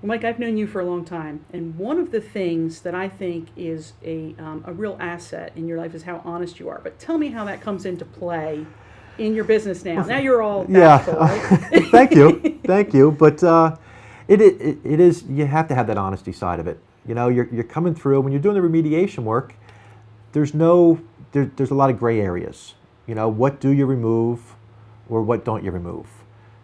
Mike, I've known you for a long time, and one of the things that I think is a real asset in your life is how honest you are. But tell me how that comes into play in your business now. Now you're all bashful, Yeah, right? thank you, thank you. But it is, you have to have that honesty side of it. You know, you're coming through, when you're doing the remediation work, there's a lot of gray areas. You know, what do you remove or what don't you remove?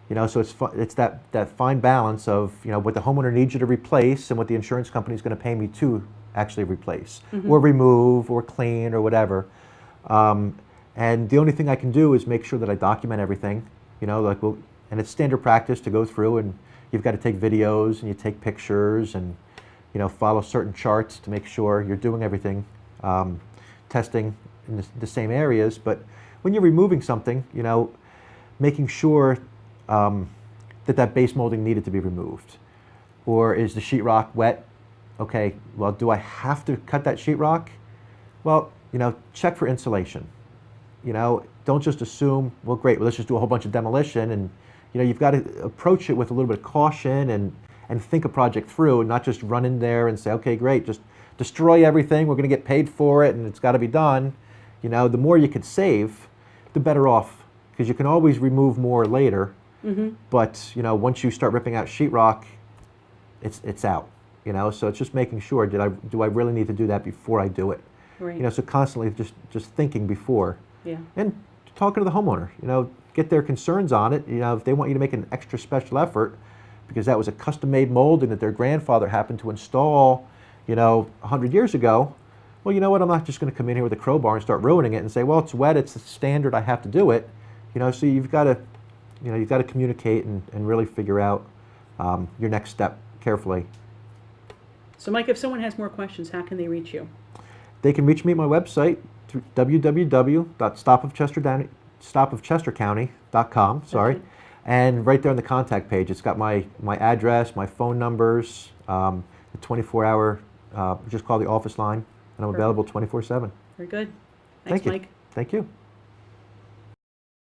You know, so it's that fine balance of, you know, what the homeowner needs you to replace and what the insurance company is going to pay me to actually replace or remove or clean or whatever. And the only thing I can do is make sure that I document everything. You know, like, well, and it's standard practice to go through, and you've got to take videos and you take pictures and, you know, follow certain charts to make sure you're doing everything, testing in the same areas. But when you're removing something, you know, making sure that base molding needed to be removed. Or is the sheetrock wet? Okay, well, do I have to cut that sheetrock? Well, you know, check for insulation. You know, don't just assume, well, great, well, let's just do a whole bunch of demolition. And, you know, you've got to approach it with a little bit of caution and think a project through, and not just run in there and say, okay, great, just destroy everything, we're going to get paid for it, and it's got to be done. You know, the more you could save, the better off, because you can always remove more later. But, you know, once you start ripping out sheetrock, it's out. You know, so it's just making sure, do I really need to do that before I do it? Right. You know, so constantly just thinking before. Yeah. And talking to the homeowner, you know, get their concerns on it. You know, if they want you to make an extra special effort because that was a custom-made molding that their grandfather happened to install, you know, 100 years ago, well, you know what, I'm not just going to come in here with a crowbar and start ruining it and say, well, it's wet, it's the standard, I have to do it. You know, so you've got to communicate and really figure out your next step carefully. So, Mike, if someone has more questions, how can they reach you? They can reach me at my website through www.stopofchestercounty.com. Sorry, Okay. and right there on the contact page, it's got my address, my phone numbers, the 24-hour, just call the office line, and I'm Perfect. available 24/7. Very good. Thanks, Thank you. Mike. Thank you.